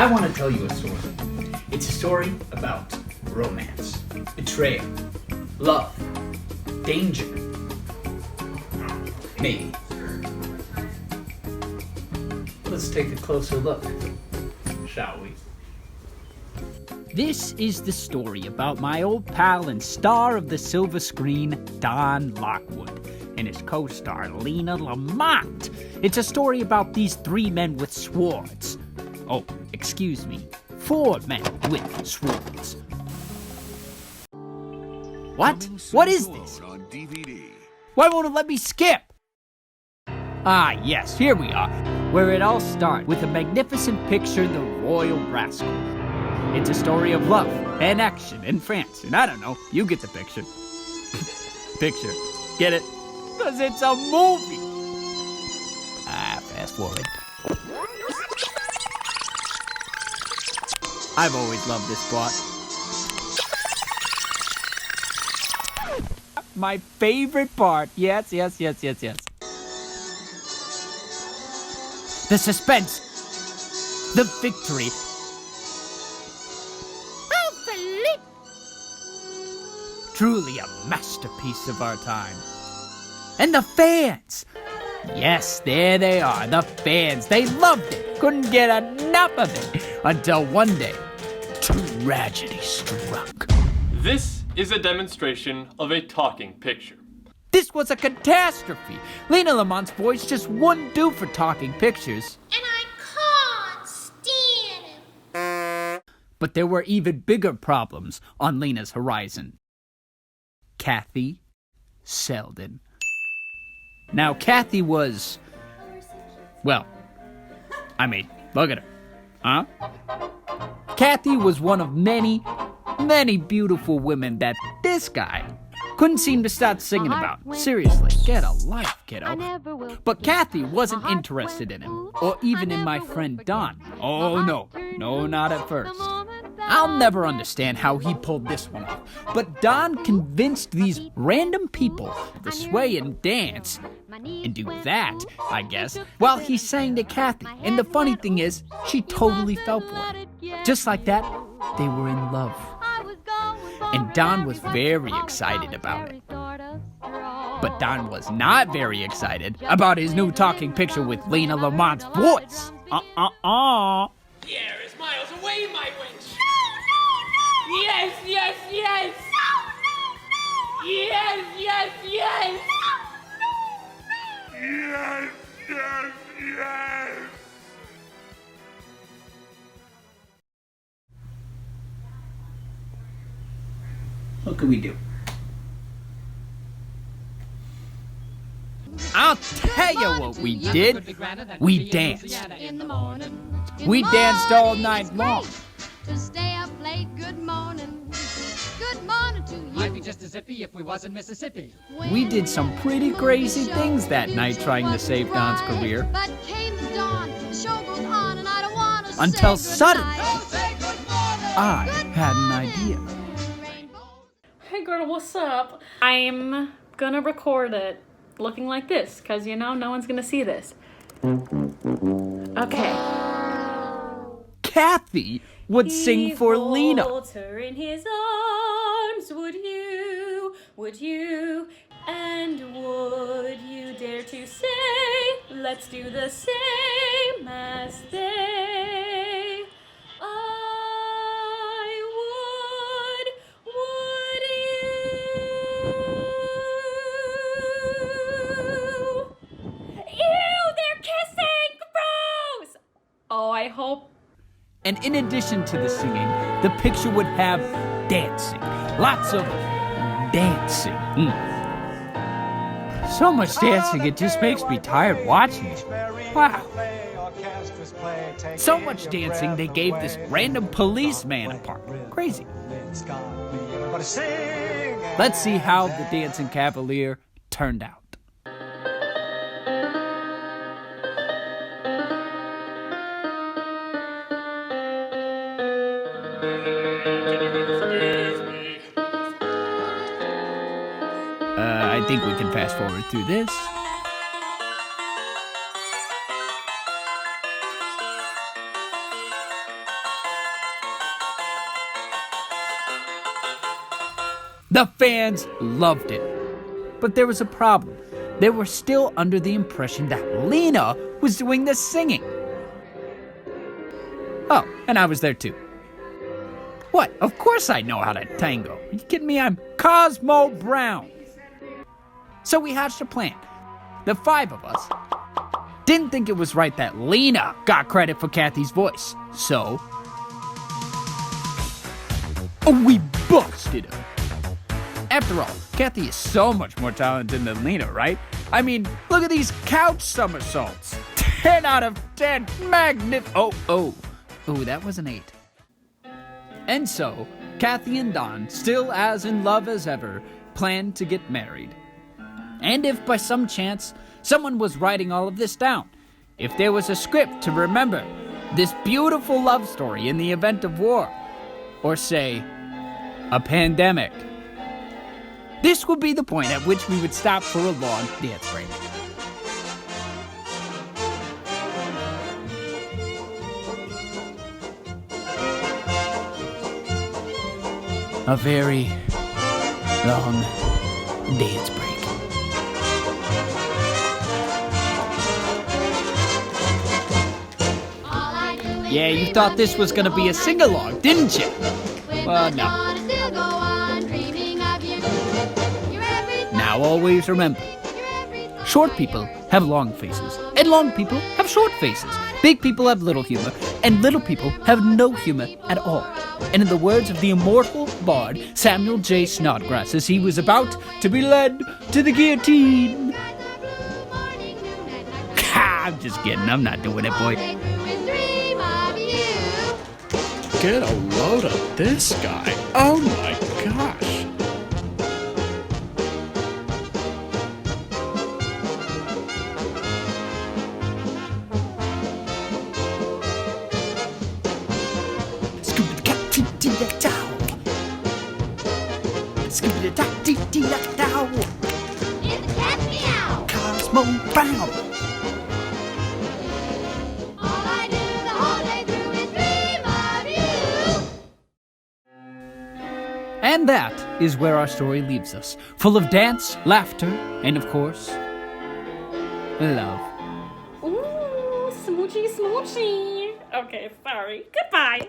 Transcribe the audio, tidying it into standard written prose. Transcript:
I want to tell you a story. It's a story about romance, betrayal, love, danger. Maybe. Let's take a closer look, shall we? This is the story about my old pal and star of the silver screen, Don Lockwood, and his co-star, Lena Lamont. It's a story about these 3 men with swords. Oh, excuse me, 4 men with swords. What? What is this? Why won't it let me skip? Ah, yes, here we are, where it all starts with a magnificent picture, The Royal Rascal. It's a story of love and action in France, and I don't know, you get the picture. Picture. Get it? Because it's a movie. Fast forward. I've always loved this plot. My favorite part. Yes. The suspense. The victory. Truly a masterpiece of our time. And the fans. Yes, there they are, the fans. They loved it. Couldn't get enough of it. Until one day, tragedy struck. This is a demonstration of a talking picture. This was a catastrophe. Lena Lamont's voice just wouldn't do for talking pictures. And I can't stand him. But there were even bigger problems on Lena's horizon. Kathy Selden. Now, Kathy was, well, I mean, look at her. Huh? Kathy was one of many beautiful women that this guy couldn't seem to stop singing about. Seriously, get a life, kiddo. But Kathy wasn't interested in him, or even in my friend Don. Oh, no, not at first. I'll never understand how he pulled this one off, but Don convinced these random people to sway and dance, and do that, I guess, while he sang to Kathy. And the funny thing is, she totally fell for it. Just like that, they were in love. And Don was very excited about it. But Don was not very excited about his new talking picture with Lena Lamont's voice. The air is miles away, my wench. No. Yes. No. Yes. Yes. What can we do? I'll tell you what we did. We danced. We danced all night long. To stay up late, good morning. Good morning to you. Might be just as zippy if we was in Mississippi. We did some pretty crazy things that night trying to save Don's career. But came the dawn, the show goes on, and I don't want to Until say suddenly, goodnight. I had an idea. Hey girl, what's up? I'm gonna record it looking like this, cause you know, no one's gonna see this. Okay. Kathy would sing for Lena. He holds her in his arms, would you, and would you dare to say, let's do the same as they? Would you? Ew, they're kissing! Gross! Oh, I hope. And in addition to the singing, the picture would have dancing. Lots of dancing. So much dancing, it just makes me tired watching it. Wow. So much dancing, they gave this random policeman a part. Crazy. Let's see how the Dancing Cavalier turned out. I think we can fast forward through this. The fans loved it. But there was a problem. They were still under the impression that Lena was doing the singing. Oh, and I was there too. What? Of course I know how to tango. Are you kidding me? I'm Cosmo Brown. So we hatched a plan. The 5 of us didn't think it was right that Lena got credit for Kathy's voice. So we busted her. After all, Kathy is so much more talented than Lena, right? I mean, look at these couch somersaults. 10 out of 10. Oh, that was an 8. And so, Kathy and Don, still as in love as ever, planned to get married. And if by some chance someone was writing all of this down, if there was a script to remember this beautiful love story in the event of war, or say, a pandemic, this would be the point at which we would stop for a long dance break. A very long dance break. Yeah, you thought this was gonna be a sing-along, didn't you? Well, no. Now always remember, short people have long faces, and long people have short faces. Big people have little humor, and little people have no humor at all. And in the words of the immortal bard Samuel J. Snodgrass, as he was about to be led to the guillotine. I'm just kidding, I'm not doing it, boy. Get a load of this guy. Oh my gosh. Cosmo Brown. And that is where our story leaves us, full of dance, laughter, and of course, love. Ooh, smoochy, smoochy. Okay, sorry. Goodbye.